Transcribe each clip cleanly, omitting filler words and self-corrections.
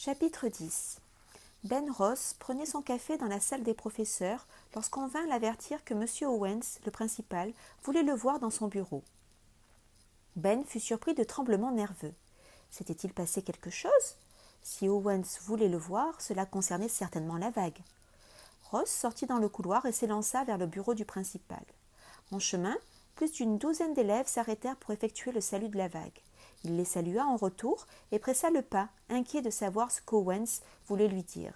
Chapitre 10. Ben Ross prenait son café dans la salle des professeurs lorsqu'on vint l'avertir que M. Owens, le principal, voulait le voir dans son bureau. Ben fut surpris de tremblements nerveux. S'était-il passé quelque chose? Si Owens voulait le voir, cela concernait certainement la vague. Ross sortit dans le couloir et s'élança vers le bureau du principal. En chemin, plus d'une douzaine d'élèves s'arrêtèrent pour effectuer le salut de la vague. Il les salua en retour et pressa le pas, inquiet de savoir ce qu'Owens voulait lui dire.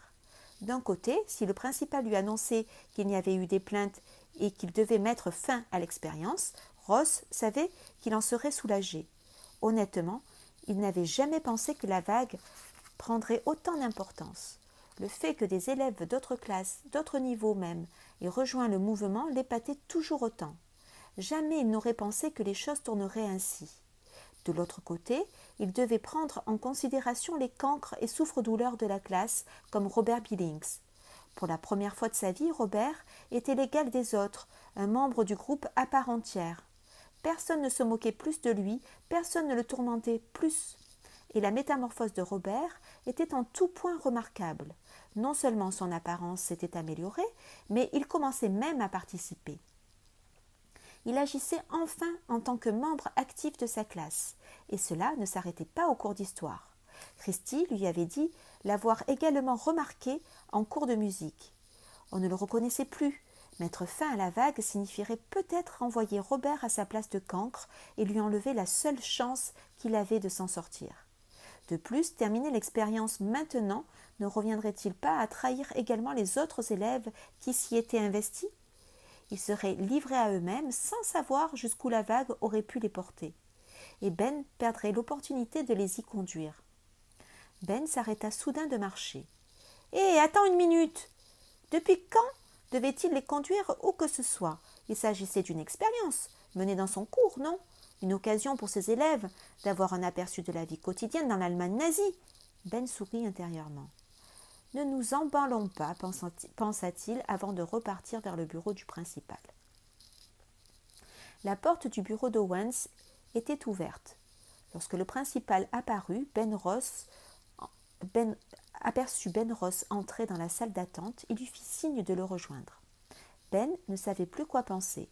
D'un côté, si le principal lui annonçait qu'il y avait eu des plaintes et qu'il devait mettre fin à l'expérience, Ross savait qu'il en serait soulagé. Honnêtement, il n'avait jamais pensé que la vague prendrait autant d'importance. Le fait que des élèves d'autres classes, d'autres niveaux même, aient rejoint le mouvement l'épatait toujours autant. Jamais il n'aurait pensé que les choses tourneraient ainsi. De l'autre côté, il devait prendre en considération les cancres et souffre-douleurs de la classe, comme Robert Billings. Pour la première fois de sa vie, Robert était l'égal des autres, un membre du groupe à part entière. Personne ne se moquait plus de lui, personne ne le tourmentait plus. Et la métamorphose de Robert était en tout point remarquable. Non seulement son apparence s'était améliorée, mais il commençait même à participer. Il agissait enfin en tant que membre actif de sa classe, et cela ne s'arrêtait pas au cours d'histoire. Christy lui avait dit l'avoir également remarqué en cours de musique. On ne le reconnaissait plus. Mettre fin à la vague signifierait peut-être renvoyer Robert à sa place de cancre et lui enlever la seule chance qu'il avait de s'en sortir. De plus, terminer l'expérience maintenant ne reviendrait-il pas à trahir également les autres élèves qui s'y étaient investis? Ils seraient livrés à eux-mêmes sans savoir jusqu'où la vague aurait pu les porter. Et Ben perdrait l'opportunité de les y conduire. Ben s'arrêta soudain de marcher. « Hé, attends une minute! Depuis quand devait-il les conduire où que ce soit? Il s'agissait d'une expérience, menée dans son cours, non? Une occasion pour ses élèves d'avoir un aperçu de la vie quotidienne dans l'Allemagne nazie. » Ben sourit intérieurement. « Ne nous emballons pas, pensa-t-il avant de repartir vers le bureau du principal. La porte du bureau d'Owens était ouverte. Lorsque le principal apparut, aperçut Ben Ross entrer dans la salle d'attente et lui fit signe de le rejoindre. Ben ne savait plus quoi penser.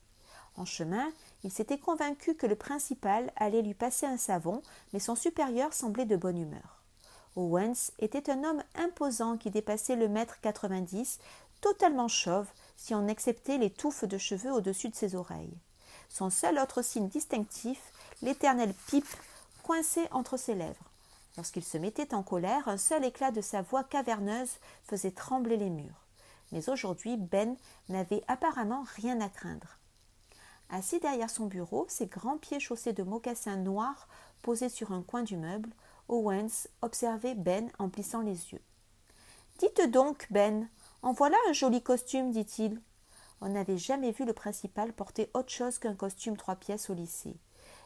En chemin, il s'était convaincu que le principal allait lui passer un savon, mais son supérieur semblait de bonne humeur. Owens était un homme imposant qui dépassait le 1,90 m, totalement chauve si on acceptait les touffes de cheveux au-dessus de ses oreilles. Son seul autre signe distinctif, l'éternelle pipe coincée entre ses lèvres. Lorsqu'il se mettait en colère, un seul éclat de sa voix caverneuse faisait trembler les murs. Mais aujourd'hui, Ben n'avait apparemment rien à craindre. Assis derrière son bureau, ses grands pieds chaussés de mocassins noirs posés sur un coin du meuble, Owens observait Ben en plissant les yeux. « Dites donc, Ben, en voilà un joli costume, dit-il. » On n'avait jamais vu le principal porter autre chose qu'un costume 3 pièces au lycée,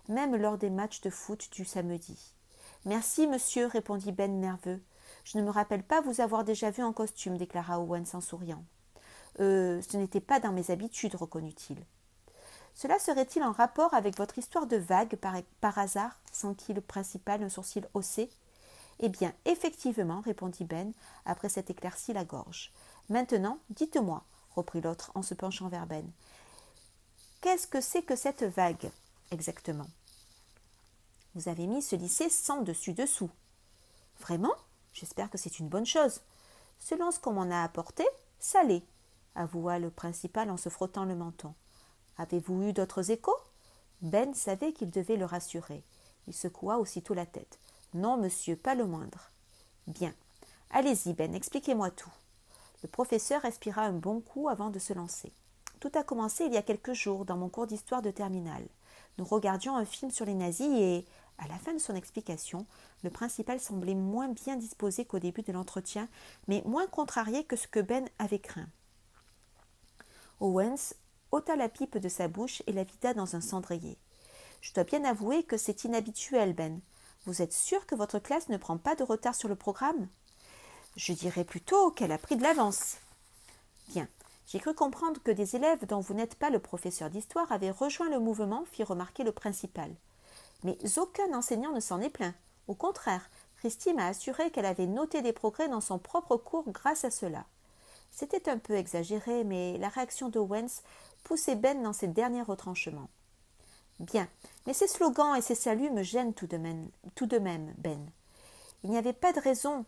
même lors des matchs de foot du samedi. « Merci, monsieur, répondit Ben nerveux. « Je ne me rappelle pas vous avoir déjà vu en costume, déclara Owens en souriant. Ce n'était pas dans mes habitudes, reconnut-il. Cela serait-il en rapport avec votre histoire de vague, par hasard, s'enquit le principal, un sourcil haussé. Eh bien, effectivement, répondit Ben, après s'être éclairci la gorge. Maintenant, dites-moi, reprit l'autre en se penchant vers Ben. Qu'est-ce que c'est que cette vague, exactement? Vous avez mis ce lycée sans dessus-dessous. Vraiment? J'espère que c'est une bonne chose. Selon ce qu'on m'en a apporté, ça l'est, avoua le principal en se frottant le menton. Avez-vous eu d'autres échos? Ben savait qu'il devait le rassurer. Il secoua aussitôt la tête. Non, monsieur, pas le moindre. Bien. Allez-y, Ben, expliquez-moi tout. Le professeur respira un bon coup avant de se lancer. Tout a commencé il y a quelques jours dans mon cours d'histoire de terminale. Nous regardions un film sur les nazis et, à la fin de son explication, le principal semblait moins bien disposé qu'au début de l'entretien, mais moins contrarié que ce que Ben avait craint. Owens ôta la pipe de sa bouche et la vida dans un cendrier. « Je dois bien avouer que c'est inhabituel, Ben. Vous êtes sûr que votre classe ne prend pas de retard sur le programme ?»« Je dirais plutôt qu'elle a pris de l'avance. »« Bien. J'ai cru comprendre que des élèves dont vous n'êtes pas le professeur d'histoire avaient rejoint le mouvement, fit remarquer le principal. Mais aucun enseignant ne s'en est plaint. Au contraire, Christy m'a assuré qu'elle avait noté des progrès dans son propre cours grâce à cela. C'était un peu exagéré, mais la réaction d'Owens poussait Ben dans ses derniers retranchements. Bien, mais ces slogans et ces saluts me gênent tout de même, Ben. Il n'y a pas de raison,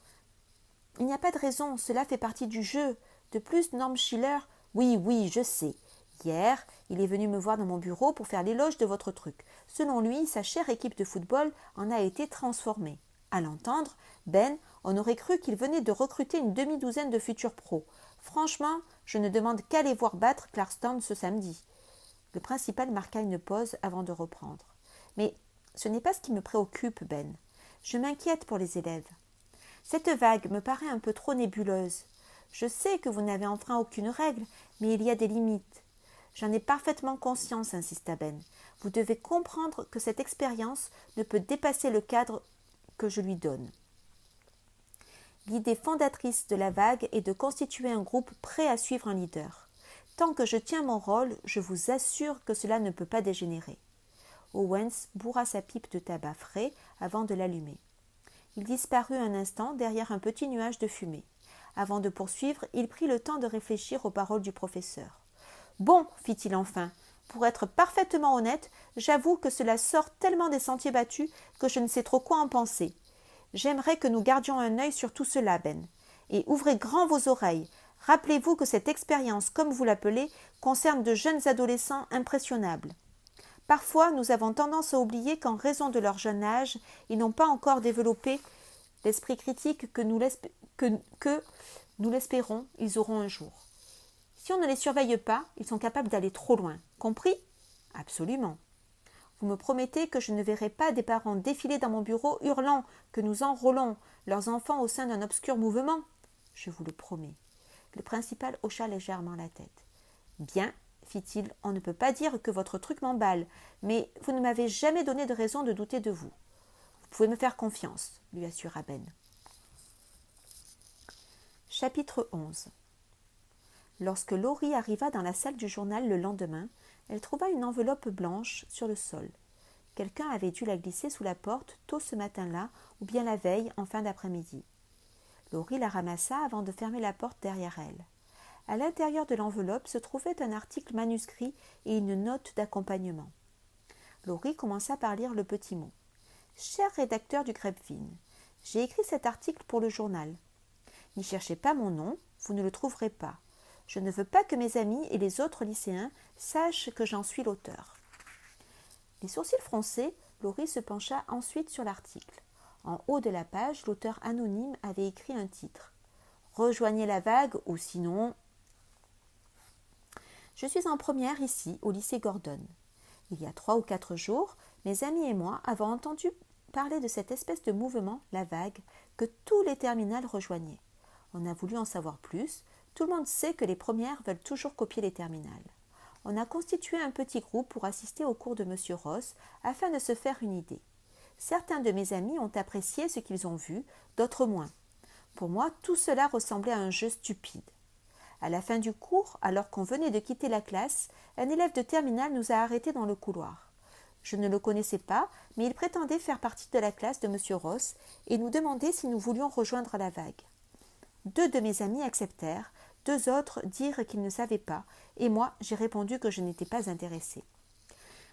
cela fait partie du jeu. De plus, Norm Schiller, oui, je sais. Hier, il est venu me voir dans mon bureau pour faire l'éloge de votre truc. Selon lui, sa chère équipe de football en a été transformée. À l'entendre, Ben, on aurait cru qu'il venait de recruter une demi-douzaine de futurs pros. Franchement, je ne demande qu'à les voir battre Clarkstown ce samedi. Le principal marqua une pause avant de reprendre. Mais ce n'est pas ce qui me préoccupe, Ben. Je m'inquiète pour les élèves. Cette vague me paraît un peu trop nébuleuse. Je sais que vous n'avez enfreint aucune règle, mais il y a des limites. J'en ai parfaitement conscience, insista Ben. Vous devez comprendre que cette expérience ne peut dépasser le cadre que je lui donne. L'idée fondatrice de la vague est de constituer un groupe prêt à suivre un leader. Tant que je tiens mon rôle, je vous assure que cela ne peut pas dégénérer. Owens bourra sa pipe de tabac frais avant de l'allumer. Il disparut un instant derrière un petit nuage de fumée. Avant de poursuivre, il prit le temps de réfléchir aux paroles du professeur. « Bon, fit-il enfin, pour être parfaitement honnête, j'avoue que cela sort tellement des sentiers battus que je ne sais trop quoi en penser. J'aimerais que nous gardions un œil sur tout cela, Ben. Et ouvrez grand vos oreilles. Rappelez-vous que cette expérience, comme vous l'appelez, concerne de jeunes adolescents impressionnables. Parfois, nous avons tendance à oublier qu'en raison de leur jeune âge, ils n'ont pas encore développé l'esprit critique que nous l'espérons, ils auront un jour. Si on ne les surveille pas, ils sont capables d'aller trop loin. Compris ? Absolument. Vous me promettez que je ne verrai pas des parents défiler dans mon bureau hurlant que nous enrôlons leurs enfants au sein d'un obscur mouvement ? Je vous le promets. Le principal hocha légèrement la tête. Bien, fit-il, on ne peut pas dire que votre truc m'emballe, mais vous ne m'avez jamais donné de raison de douter de vous. Vous pouvez me faire confiance, lui assura Ben. Chapitre 11. Lorsque Laurie arriva dans la salle du journal le lendemain, elle trouva une enveloppe blanche sur le sol. Quelqu'un avait dû la glisser sous la porte tôt ce matin-là ou bien la veille en fin d'après-midi. Laurie la ramassa avant de fermer la porte derrière elle. À l'intérieur de l'enveloppe se trouvait un article manuscrit et une note d'accompagnement. Laurie commença par lire le petit mot. « Cher rédacteur du Grapevine, j'ai écrit cet article pour le journal. N'y cherchez pas mon nom, vous ne le trouverez pas. Je ne veux pas que mes amis et les autres lycéens sachent que j'en suis l'auteur. » Les sourcils froncés, Laurie se pencha ensuite sur l'article. En haut de la page, l'auteur anonyme avait écrit un titre. « Rejoignez la vague ou sinon… » Je suis en première ici, au lycée Gordon. Il y a 3 ou 4 jours, mes amis et moi avons entendu parler de cette espèce de mouvement, la vague, que tous les terminales rejoignaient. On a voulu en savoir plus. Tout le monde sait que les premières veulent toujours copier les terminales. On a constitué un petit groupe pour assister au cours de M. Ross afin de se faire une idée. Certains de mes amis ont apprécié ce qu'ils ont vu, d'autres moins. Pour moi, tout cela ressemblait à un jeu stupide. À la fin du cours, alors qu'on venait de quitter la classe, un élève de terminale nous a arrêtés dans le couloir. Je ne le connaissais pas, mais il prétendait faire partie de la classe de M. Ross et nous demandait si nous voulions rejoindre la vague. 2 de mes amis acceptèrent, 2 autres dirent qu'ils ne savaient pas, et moi, j'ai répondu que je n'étais pas intéressée.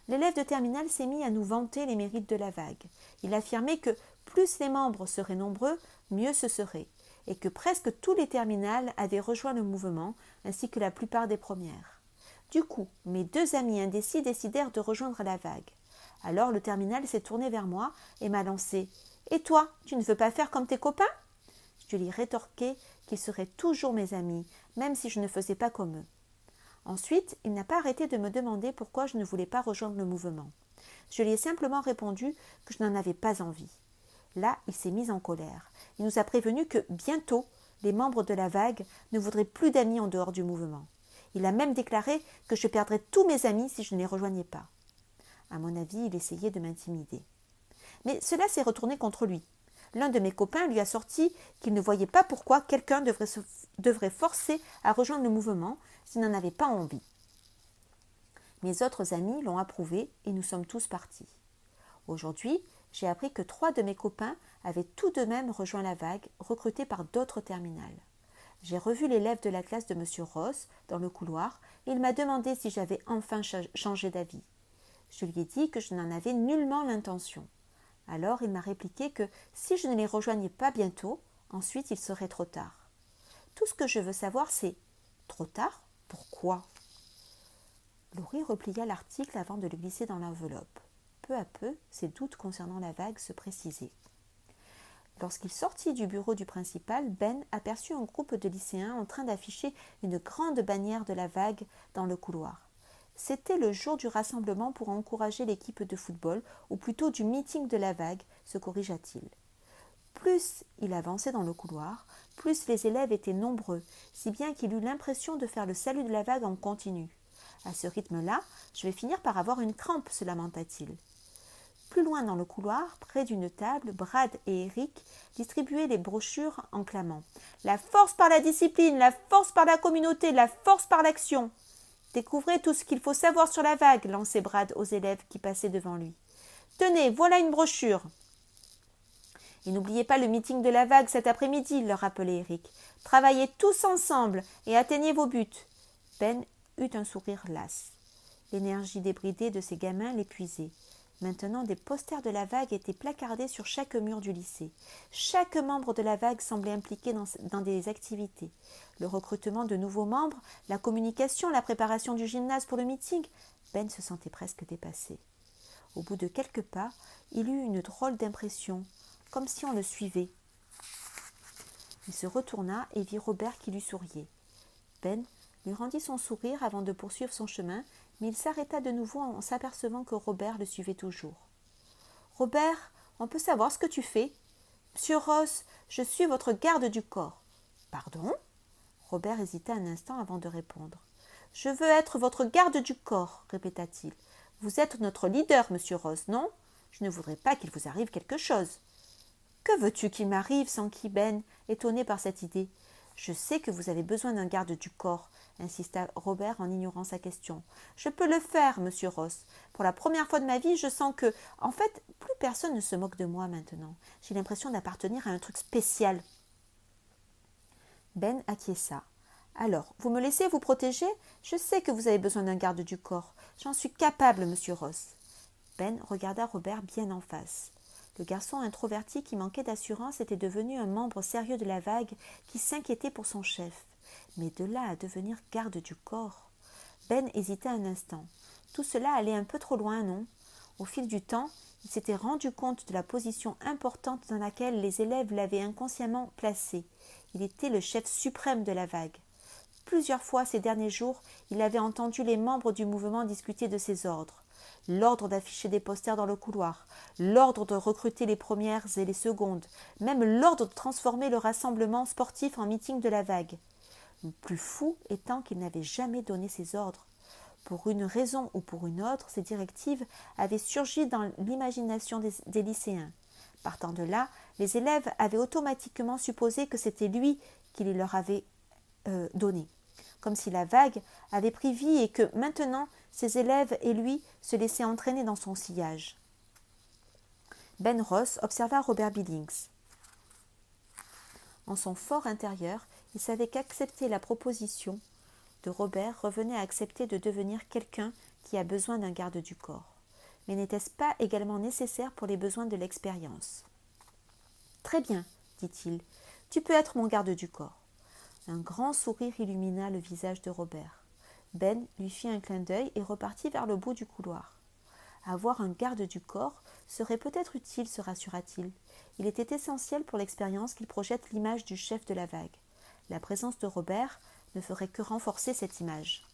L'élève de terminale s'est mis à nous vanter les mérites de la vague. Il affirmait que plus les membres seraient nombreux, mieux ce serait, et que presque tous les terminales avaient rejoint le mouvement, ainsi que la plupart des premières. Du coup, mes 2 amis indécis décidèrent de rejoindre la vague. Alors le terminal s'est tourné vers moi et m'a lancé « Et toi, tu ne veux pas faire comme tes copains ?» Je lui rétorquai qu'ils seraient toujours mes amis, même si je ne faisais pas comme eux. Ensuite, il n'a pas arrêté de me demander pourquoi je ne voulais pas rejoindre le mouvement. Je lui ai simplement répondu que je n'en avais pas envie. Là, il s'est mis en colère. Il nous a prévenu que, bientôt, les membres de la vague ne voudraient plus d'amis en dehors du mouvement. Il a même déclaré que je perdrais tous mes amis si je ne les rejoignais pas. À mon avis, il essayait de m'intimider. Mais cela s'est retourné contre lui. L'un de mes copains lui a sorti qu'il ne voyait pas pourquoi quelqu'un devrait forcer à rejoindre le mouvement s'il n'en avait pas envie. Mes autres amis l'ont approuvé et nous sommes tous partis. Aujourd'hui, j'ai appris que 3 de mes copains avaient tout de même rejoint la vague, recrutés par d'autres terminales. J'ai revu l'élève de la classe de M. Ross dans le couloir et il m'a demandé si j'avais enfin changé d'avis. Je lui ai dit que je n'en avais nullement l'intention. Alors il m'a répliqué que si je ne les rejoignais pas bientôt, ensuite il serait trop tard. Tout ce que je veux savoir, c'est « Trop tard ? Pourquoi ?» Laurie replia l'article avant de le glisser dans l'enveloppe. Peu à peu, ses doutes concernant la vague se précisaient. Lorsqu'il sortit du bureau du principal, Ben aperçut un groupe de lycéens en train d'afficher une grande bannière de la vague dans le couloir. C'était le jour du rassemblement pour encourager l'équipe de football, ou plutôt du meeting de la vague, se corrigea-t-il. Plus il avançait dans le couloir, plus les élèves étaient nombreux, si bien qu'il eut l'impression de faire le salut de la vague en continu. À ce rythme-là, je vais finir par avoir une crampe, se lamenta-t-il. Plus loin dans le couloir, près d'une table, Brad et Eric distribuaient les brochures en clamant « La force par la discipline, la force par la communauté, la force par l'action !» « Découvrez tout ce qu'il faut savoir sur la vague !» lançait Brad aux élèves qui passaient devant lui. « Tenez, voilà une brochure !» « Et n'oubliez pas le meeting de la vague cet après-midi, » leur rappelait Eric. « Travaillez tous ensemble et atteignez vos buts. » Ben eut un sourire las. L'énergie débridée de ces gamins l'épuisait. Maintenant, des posters de la vague étaient placardés sur chaque mur du lycée. Chaque membre de la vague semblait impliqué dans des activités. Le recrutement de nouveaux membres, la communication, la préparation du gymnase pour le meeting. Ben se sentait presque dépassé. Au bout de quelques pas, il eut une drôle d'impression, comme si on le suivait. Il se retourna et vit Robert qui lui souriait. Ben lui rendit son sourire avant de poursuivre son chemin, mais il s'arrêta de nouveau en s'apercevant que Robert le suivait toujours. « Robert, on peut savoir ce que tu fais ?»« Monsieur Ross, je suis votre garde du corps. »« Pardon ?» Robert hésita un instant avant de répondre. « Je veux être votre garde du corps, » répéta-t-il. « Vous êtes notre leader, monsieur Ross, non ? Je ne voudrais pas qu'il vous arrive quelque chose. »« Que veux-tu qu'il m'arrive ?» s'enquit Ben, étonné par cette idée. « Je sais que vous avez besoin d'un garde du corps, » insista Robert en ignorant sa question. « Je peux le faire, monsieur Ross. Pour la première fois de ma vie, je sens que, en fait, plus personne ne se moque de moi maintenant. J'ai l'impression d'appartenir à un truc spécial. » Ben acquiesça. « Alors, vous me laissez vous protéger ? Je sais que vous avez besoin d'un garde du corps. J'en suis capable, monsieur Ross. » Ben regarda Robert bien en face. Le garçon introverti qui manquait d'assurance était devenu un membre sérieux de la vague qui s'inquiétait pour son chef. Mais de là à devenir garde du corps… Ben hésita un instant. Tout cela allait un peu trop loin, non ? Au fil du temps, il s'était rendu compte de la position importante dans laquelle les élèves l'avaient inconsciemment placé. Il était le chef suprême de la vague. Plusieurs fois ces derniers jours, il avait entendu les membres du mouvement discuter de ses ordres. L'ordre d'afficher des posters dans le couloir, l'ordre de recruter les premières et les secondes, même l'ordre de transformer le rassemblement sportif en meeting de la vague. Le plus fou étant qu'il n'avait jamais donné ces ordres. Pour une raison ou pour une autre, ces directives avaient surgi dans l'imagination des lycéens. Partant de là, les élèves avaient automatiquement supposé que c'était lui qui les leur avait donnés, comme si la vague avait pris vie et que maintenant ses élèves et lui se laissaient entraîner dans son sillage. Ben Ross observa Robert Billings. En son fort intérieur, il savait qu'accepter la proposition de Robert revenait à accepter de devenir quelqu'un qui a besoin d'un garde du corps. Mais n'était-ce pas également nécessaire pour les besoins de l'expérience ? « Très bien, dit-il, tu peux être mon garde du corps. » Un grand sourire illumina le visage de Robert. Ben lui fit un clin d'œil et repartit vers le bout du couloir. Avoir un garde du corps serait peut-être utile, se rassura-t-il. Il était essentiel pour l'expérience qu'il projette l'image du chef de la vague. La présence de Robert ne ferait que renforcer cette image.